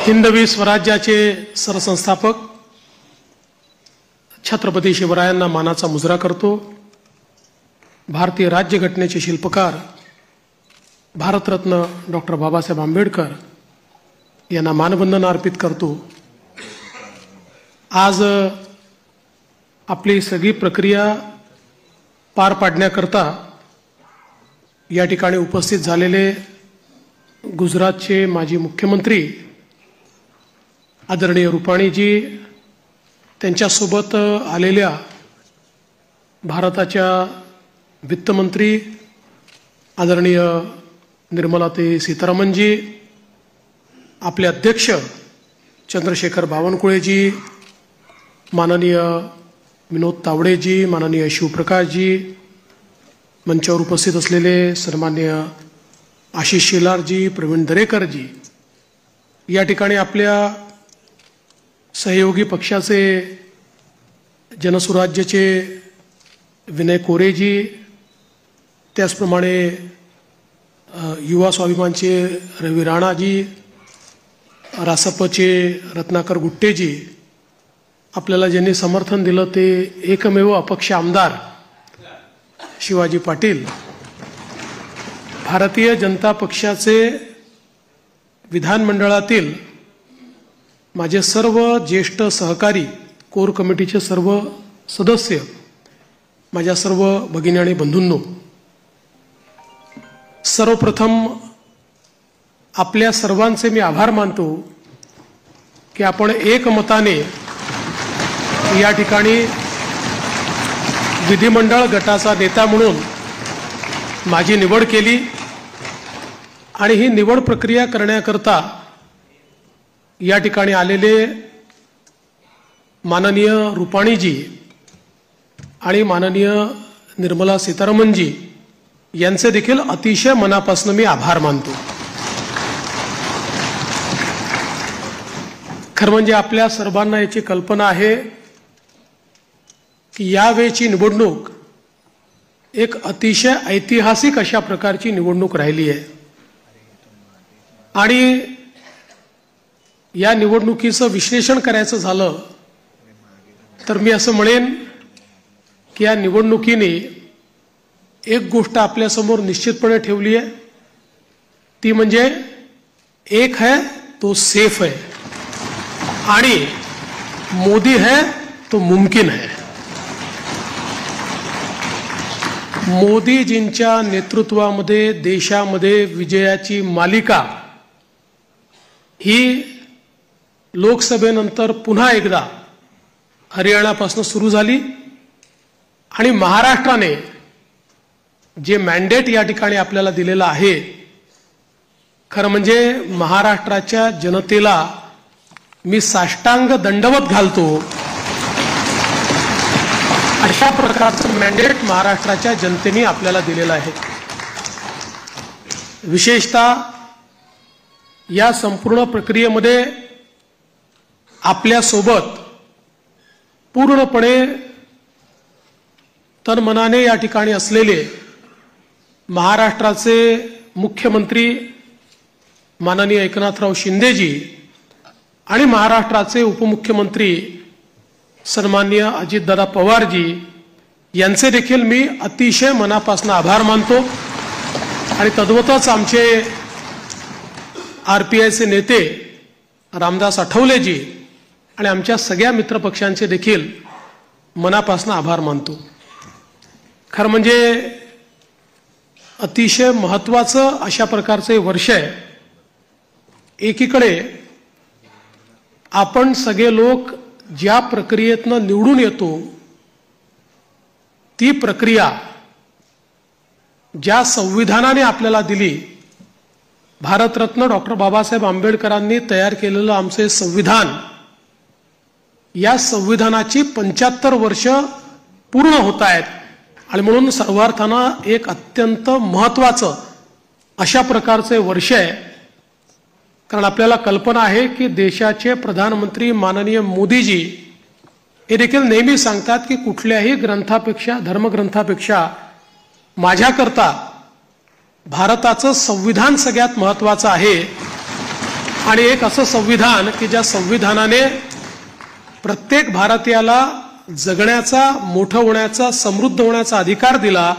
हिंदवी स्वराज्याचे सरसंस्थापक छत्रपती शिवरायांना मानाचा मुजरा करतो। भारतीय राज्यघटनेचे शिल्पकार भारतरत्न डॉक्टर बाबासाहेब आंबेडकर यांना मानवंदना अर्पित करतो। आज आपली सगळी प्रक्रिया पार पाडण्याकरता या ठिकाणी उपस्थित झालेले गुजरातचे माजी मुख्यमंत्री आदरणीय रूपाणीजी, त्यांच्यासोबत आलेल्या भारताच्या वित्तमंत्री आदरणीय निर्मलाताई सीतारामनजी, आपले अध्यक्ष चंद्रशेखर बावनकुळेजी, माननीय विनोद तावडेजी, माननीय शिवप्रकाशजी, मंचावर उपस्थित असलेले सन्माननीय आशिष शेलारजी, प्रवीण दरेकरजी, या ठिकाणी आपल्या सहयोगी पक्षाचे जनसुराज्याचे विनय कोरेजी, त्याचप्रमाणे युवा स्वाभिमानचे रवी राणाजी, रासपचे रत्नाकर गुट्टेजी, आपल्याला ज्यांनी समर्थन दिलं ते एकमेव अपक्ष आमदार शिवाजी पाटील, भारतीय जनता पक्षाचे विधानमंडळातील माझे सर्व ज्येष्ठ सहकारी, कोर कमिटीचे सर्व सदस्य, माझ्या सर्व भगिनी आणि बंधूंनो, सर्वप्रथम आपल्या सर्वांचे मी आभार मानतो की आपण एकमताने या ठिकाणी विधिमंडळ गटाचा नेता म्हणून माझी निवड केली आणि ही निवड प्रक्रिया करण्याकरता या ठिकाणी आलेले माननीय रूपाणीजी आणि माननीय निर्मला सीतारामनजी यांचे देखील अतिशय मनापासून मी आभार मानतो। खरं म्हणजे आपल्या सर्वांना याची कल्पना आहे की यावेळची निवडणूक एक अतिशय ऐतिहासिक अशा प्रकारची निवडणूक राहिली आहे आणि या निवडणुकीचं विश्लेषण करायचं झालं तर मी असं म्हणेन की या निवडणुकीने एक गोष्ट आपल्यासमोर निश्चितपणे ठेवली आहे, ती म्हणजे एक है तो सेफ है आणि मोदी है तो मुमकिन है। मोदीजींच्या नेतृत्वामध्ये देशामध्ये विजयाची मालिका ही लोकसभेनंतर पुन्हा एकदा हरियाणापासून सुरू झाली आणि महाराष्ट्राने जे मॅन्डेट या ठिकाणी आपल्याला दिलेलं आहे, खरं म्हणजे महाराष्ट्राच्या जनतेला मी साष्टांग दंडवत घालतो, अशा प्रकारचं मॅन्डेट महाराष्ट्राच्या जनतेने आपल्याला दिलेलं आहे। विशेषतः या संपूर्ण प्रक्रियेमध्ये आपल्यासोबत पूर्णपणे तनमनाने या ठिकाणी असलेले महाराष्ट्राचे मुख्यमंत्री माननीय एकनाथराव शिंदेजी आणि महाराष्ट्राचे उपमुख्यमंत्री सन्माननीय अजितदादा पवारजी यांचे देखील मी अतिशय मनापासून आभार मानतो आणि तद्वतच आमचे आरपीआयचे नेते रामदास आठवलेजी आणि आमच्या सगळ्या मित्रपक्षांचे देखील मनापासून आभार मानतो। खरं म्हणजे अतिशय महत्त्वाचं अशा प्रकारचे वर्ष आहे। एकीकडे आपण सगळे लोक ज्या प्रक्रियेतनं निवडून येतो, ती प्रक्रिया ज्या संविधानाने आपल्याला दिली, भारतरत्न डॉक्टर बाबासाहेब आंबेडकरांनी तयार केलेलं आमचे संविधान, या संविधानाची 75 वर्ष पूर्ण होत आहेत आणि म्हणून सर्वार्थानं एक अत्यंत महत्त्वाचं अशा प्रकारचे वर्ष आहे। कारण आपल्याला कल्पना आहे की देशाचे प्रधानमंत्री माननीय मोदीजी हे देखील नेहमी सांगतात की कुठल्याही ग्रंथापेक्षा, धर्मग्रंथापेक्षा माझ्याकरता भारताचं संविधान सगळ्यात महत्त्वाचं आहे आणि एक असं संविधान की ज्या संविधानाने प्रत्येक भारतीयाला जगण्याचा, मोठं होण्याचा, समृद्ध होण्याचा अधिकार दिला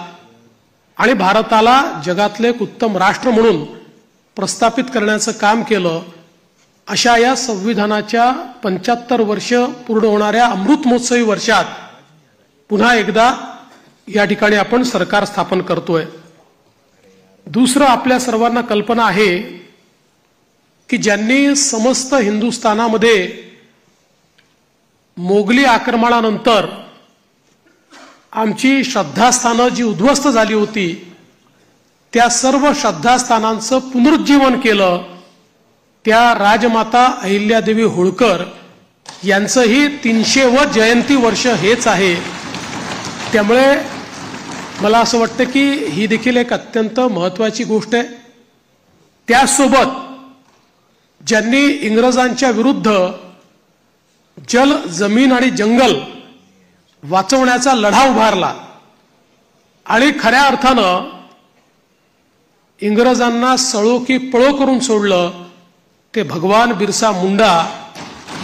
आणि भारताला जगातले एक उत्तम राष्ट्र म्हणून प्रस्थापित करण्याचं काम केलं. अशा या संविधानाच्या 75 वर्ष पूर्ण होणाऱ्या अमृत महोत्सवी वर्षात पुन्हा एकदा या ठिकाणी आपण सरकार स्थापन करतोय. दुसरं, आपल्या सर्वांना कल्पना आहे की ज्यांनी समस्त हिंदुस्थानामध्ये मोगली आक्रमणानंतर आमची श्रद्धास्थानं जी उद्ध्वस्त झाली होती त्या सर्व श्रद्धास्थानांचं पुनरुज्जीवन केलं. त्या राजमाता अहिल्यादेवी होळकर यांचंही 300वे जयंती वर्ष हेच आहे. त्यामुळे मला असं वाटतं की ही देखील एक अत्यंत महत्त्वाची गोष्ट आहे. त्यासोबत ज्यांनी इंग्रजांच्या विरुद्ध जल, जमीन आणि जंगल वाचवण्याचा लढा उभारला आणि खऱ्या अर्थानं इंग्रजांना सळो की पळो करून सोडलं, ते भगवान बिरसा मुंडा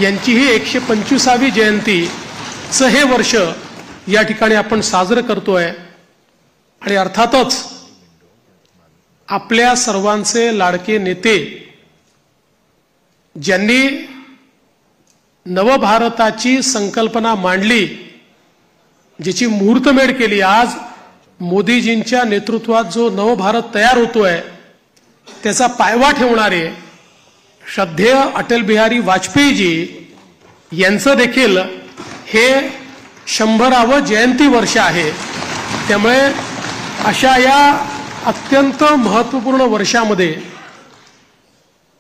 यांचीही 125वी जयंतीचं हे वर्ष या ठिकाणी आपण साजरं करतोय. आणि अर्थातच आपल्या सर्वांचे लाडके नेते ज्यांनी नवभारताची संकल्पना मांडली, ज्याची मुहूर्तमेढ केली, आज मोदीजींच्या नेतृत्वात जो नवभारत तयार होतोय त्याचा पायवा ठेवणारे श्रद्धेय अटल बिहारी वाजपेयीजी यांचं देखील हे 100वे जयंती वर्ष आहे. त्यामुळे अशा या अत्यंत महत्त्वपूर्ण वर्षामध्ये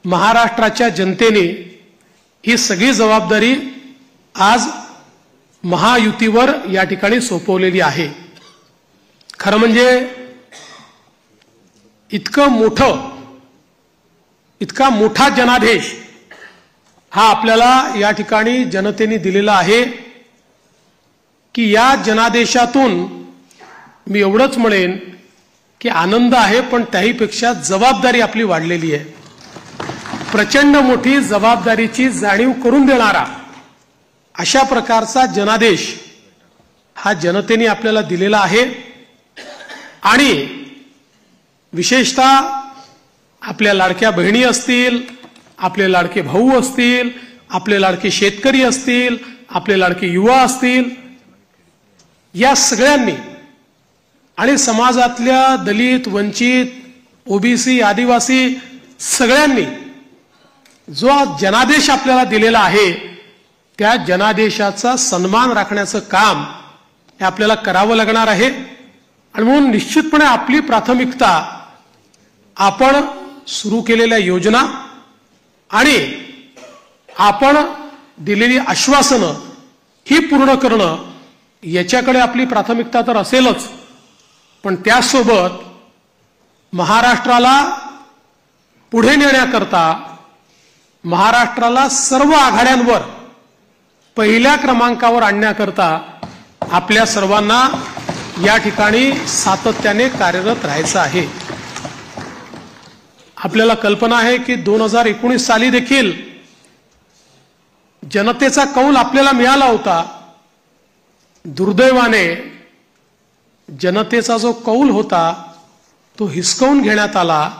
महाराष्ट्राच्या जनतेने ही सगळी जबाबदारी आज महायुतीवर या ठिकाणी सोपवलेली आहे. खरं म्हणजे इतका मोठा जनादेश हा आपल्याला या ठिकाणी जनतेने दिलेला आहे की या जनादेशातून मी एवढंच म्हणेन की आनंद आहे, पण त्याहीपेक्षा जबाबदारी आपली वाढलेली आहे. प्रचंड मोठी जबाबदारीची जाणीव करून देणारा अशा प्रकारचा जनादेश हा जनतेने आपल्याला दिलेला आहे. आणि विशेषतः आपल्या लाडक्या बहिणी असतील, आपले लाडके भाऊ असतील, आपले लाडके शेतकरी असतील, आपले लाडके युवा असतील, या सगळ्यांनी आणि समाजातल्या दलित, वंचित, ओबीसी, आदिवासी सगळ्यांनी जो जनादेश आपल्याला दिलेला आहे त्या जनादेशाचा सन्मान राखण्याचं काम हे आपल्याला करावं लागणार आहे. आणि म्हणून निश्चितपणे आपली प्राथमिकता आपण सुरू केलेल्या योजना आणि आपण दिलेली आश्वासनं ही पूर्ण करणं याच्याकडे आपली प्राथमिकता तर असेलच, पण त्यासोबत महाराष्ट्राला पुढे नेण्याकरता, महाराष्ट्राला सर्व आघाड्यांवर पहिल्या क्रमांकावर आणण्याकरता आपल्या सर्वांना या ठिकाणी सातत्याने कार्यरत राहायचं आहे. आपल्याला कल्पना आहे की 2019 साली देखील जनतेचा कौल आपल्याला मिळाला होता. दुर्दैवाने जनतेचा जो कौल होता तो हिसकावून घेण्यात आला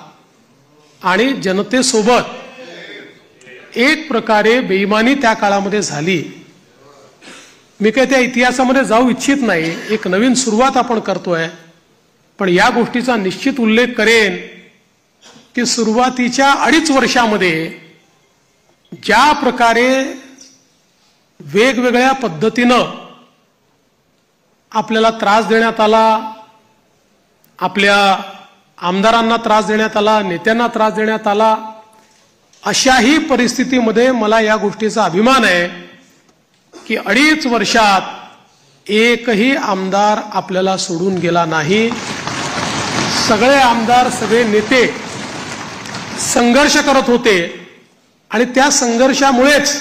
आणि जनतेसोबत एक प्रकारे बेईमानी त्या काळामध्ये झाली. मी काही त्या इतिहासामध्ये जाऊ इच्छित नाही, एक नवीन सुरुवात आपण करतोय, पण या गोष्टीचा निश्चित उल्लेख करेन की सुरुवातीच्या 2.5 वर्षामध्ये ज्या प्रकारे वेगवेगळ्या पद्धतीनं आपल्याला त्रास देण्यात आला, आपल्या आमदारांना त्रास देण्यात आला, नेत्यांना त्रास देण्यात आला, अशाही परिस्थितीमध्ये मला या गोष्टीचा अभिमान आहे की 2.5 वर्षात एकही आमदार आपल्याला सोडून गेला नाही. सगळे आमदार, सगळे नेते संघर्ष करत होते आणि त्या संघर्षामुळेच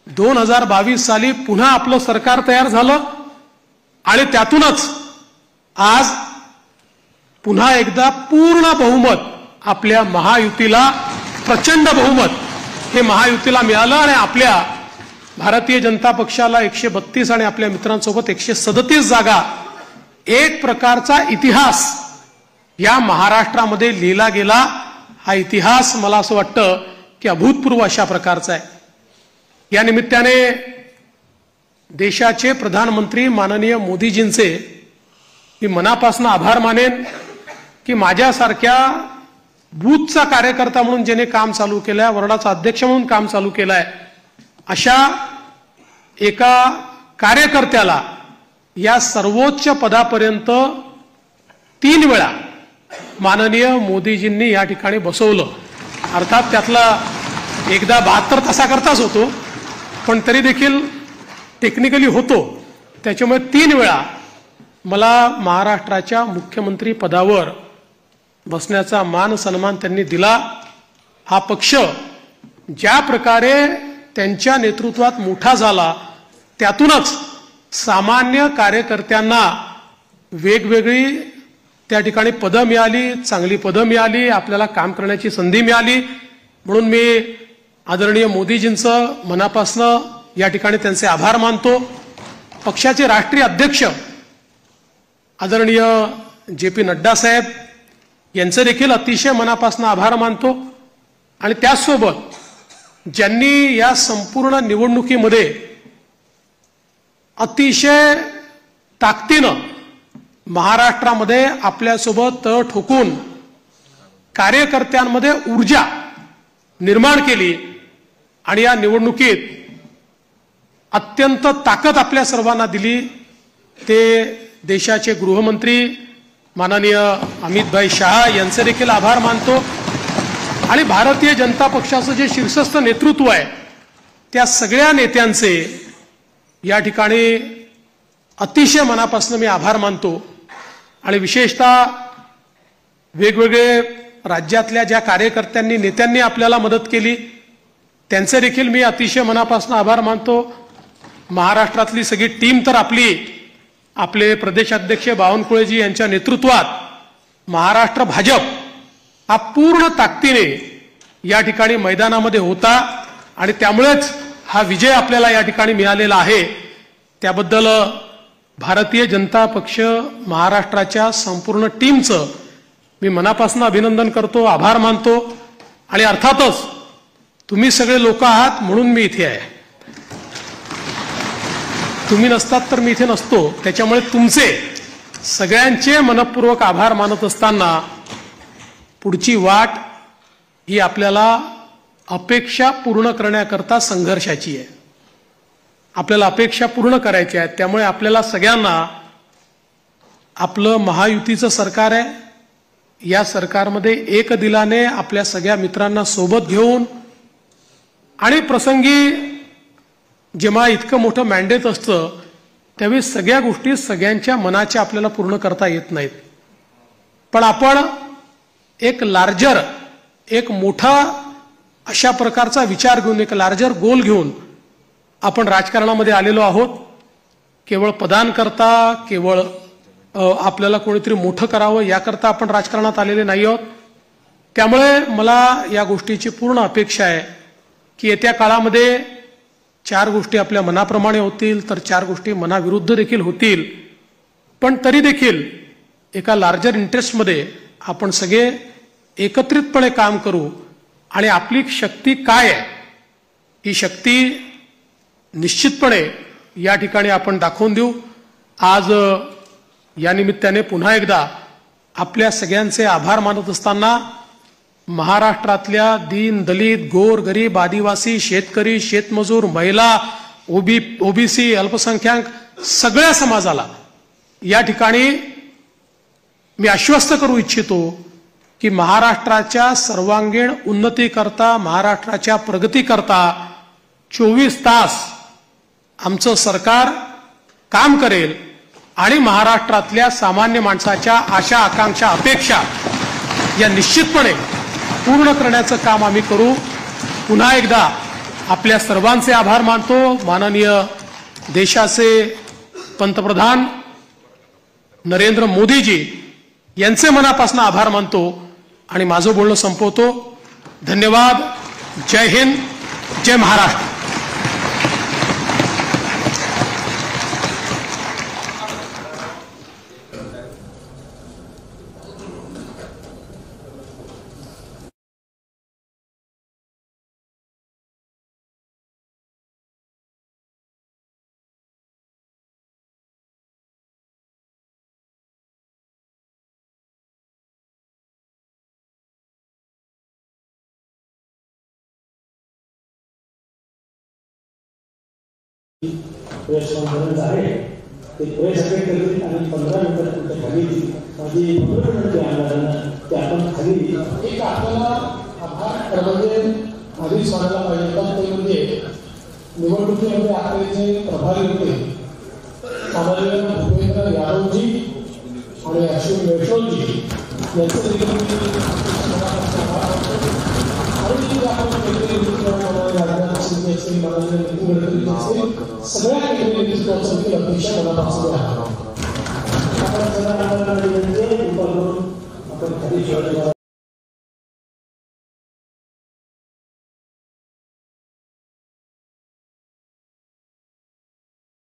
2022 साली पुन्हा आपलं सरकार तयार झालं आणि त्यातूनच आज पुन्हा एकदा पूर्ण बहुमत आपल्या महायुतीला प्रचंड बहुमत हे महायुतीला मिळालं आणि आपल्या भारतीय जनता पक्षाला 132 आणि आपल्या मित्रांसोबत 137 जागा, एक प्रकारचा इतिहास या महाराष्ट्रामध्ये लिहिला गेला. हा इतिहास मला असं वाटतं की अभूतपूर्व अशा प्रकारचा आहे. या निमित्ताने देशाचे प्रधानमंत्री माननीय मोदीजींचे मी मनापासून आभार मानेन की माझ्यासारख्या बूथचा कार्यकर्ता म्हणून ज्याने काम चालू केलंय, वॉर्डाचा अध्यक्ष म्हणून काम चालू केलंय, अशा एका कार्यकर्त्याला या सर्वोच्च पदापर्यंत 3 वेळा माननीय मोदीजींनी या ठिकाणी बसवलं. अर्थात त्यातला एकदा 72 तासाकरताच होतो, पण तरी देखील टेक्निकली होतो. त्याच्यामुळे 3 वेळा मला महाराष्ट्राच्या मुख्यमंत्री पदावर बसण्याचा मान सन्मान त्यांनी दिला. हा पक्ष ज्या प्रकारे त्यांच्या नेतृत्वात मोठा झाला, त्यातूनच सामान्य कार्यकर्त्यांना वेगवेगळी त्या ठिकाणी पदं मिळाली, चांगली पदं मिळाली, आपल्याला काम करण्याची संधी मिळाली. म्हणून मी आदरणीय मोदीजींचं मनापासून या ठिकाणी त्यांचे आभार मानतो. पक्षाचे राष्ट्रीय अध्यक्ष आदरणीय JP नड्डा साहेब यांचे देखील अतिशय मनापासून आभार मानतो. आणि त्याचसोबत ज्यांनी या संपूर्ण निवडणुकीमध्ये अतिशय ताकदीनं महाराष्ट्रामध्ये आपल्यासोबत तळ ठोकून कार्यकर्त्यांमध्ये ऊर्जा निर्माण केली आणि या निवडणुकीत अत्यंत ताकद आपल्या सर्वांना दिली, ते देशाचे गृहमंत्री माननीय अमितभाई शहा यांचे देखील आभार मानतो. आणि भारतीय जनता पक्षाचं जे शीर्षस्थ नेतृत्व आहे त्या सगळ्या नेत्यांचे या ठिकाणी अतिशय मनापासून मी आभार मानतो. आणि विशेषतः वेगवेगळे राज्यातल्या ज्या कार्यकर्त्यांनी नेत्यांनी आपल्याला मदत केली त्यांचे देखील मी अतिशय मनापासून आभार मानतो. महाराष्ट्रातली सगळी टीम तर आपले प्रदेशाध्यक्ष बावनकुळेजी यांच्या नेतृत्वात महाराष्ट्र भाजप हा पूर्ण ताकदीने या ठिकाणी मैदानामध्ये होता आणि त्यामुळेच हा विजय आपल्याला या ठिकाणी मिळालेला आहे. त्याबद्दल भारतीय जनता पक्ष महाराष्ट्राच्या संपूर्ण टीमचं मी मनापासून अभिनंदन करतो, आभार मानतो. आणि अर्थातच तुम्ही सगळे लोक आहात म्हणून मी इथे आहे. तुम्ही नसतात तर मी इथे नसतो. त्याच्यामुळे तुमचे सगळ्यांचे मनपूर्वक आभार मानत असताना पुढची वाट ही आपल्याला अपेक्षा पूर्ण करण्याकरता संघर्षाची आहे. आपल्याला अपेक्षा पूर्ण करायची आहेत. त्यामुळे आपल्याला सगळ्यांना आपलं महायुतीचं सरकार आहे, या सरकारमध्ये एक दिलाने आपल्या सगळ्या मित्रांना सोबत घेऊन आणि प्रसंगी जेव्हा इतकं मोठं मॅन्डेट असतं त्यावेळी सगळ्या गोष्टी सगळ्यांच्या मनाच्या आपल्याला पूर्ण करता येत नाहीत. पण आपण एक लार्जर, एक मोठा अशा प्रकारचा विचार घेऊन, एक लार्जर गोल घेऊन आपण राजकारणामध्ये आलेलो आहोत. केवळ पदांकरता, केवळ आपल्याला कोणीतरी मोठं करावं याकरता आपण राजकारणात आलेले नाही आहोत. त्यामुळे मला या गोष्टीची पूर्ण अपेक्षा आहे की येत्या काळामध्ये 4 गोष्टी आपल्या मनाप्रमाणे होतील तर 4 गोष्टी मनाविरुद्ध देखील होतील. पण तरी देखील एका लार्जर इंटरेस्टमध्ये आपण सगळे एकत्रितपणे काम करू आणि आपली शक्ती काय आहे ही शक्ती निश्चितपणे या ठिकाणी आपण दाखवून देऊ. आज या निमित्ताने पुन्हा एकदा आपल्या सगळ्यांचे आभार मानत असताना महाराष्ट्रातल्या दीन, दलित, गोर, गरीब, आदिवासी, शेतकरी, शेतमजूर, महिला, ओबीसी, अल्पसंख्याक सगळ्या समाजाला या ठिकाणी मी आश्वस्त करू इच्छितो की महाराष्ट्राच्या सर्वांगीण उन्नतीकरता, महाराष्ट्राच्या प्रगतीकरता 24 तास आमचं सरकार काम करेल आणि महाराष्ट्रातल्या सामान्य माणसाच्या आशा, आकांक्षा, अपेक्षा या निश्चितपणे पूर्ण करण्याचं काम आम्ही करू. पुन्हा एकदा आपल्या सर्वांचे आभार मानतो. माननीय देशाचे पंतप्रधान नरेंद्र मोदीजी यांचे मनापासून आभार मानतो आणि माझं बोलणं संपवतो. धन्यवाद. जय हिंद, जय महाराष्ट्र. प्रेस कॉन्फरन्स आहे ते प्रेस अटेंड करतील आणि 15 मिनिटं तुमच्या खाली माझी 15 मिनिटं आमदारांना ते आपण खाली एक आपल्याला आभार म्हणजे आधीच मानायला पाहिजे का ते म्हणजे निवडणुकीमध्ये आपले जे प्रभारी होते आदरणीय भूपेंद्र यादवजी आणि अश्विन मेश्रामजी यांचं सगळ्या केंद्रीय नेतृत्वासाठी अपेक्षा मनापासून आहे. आपण खाली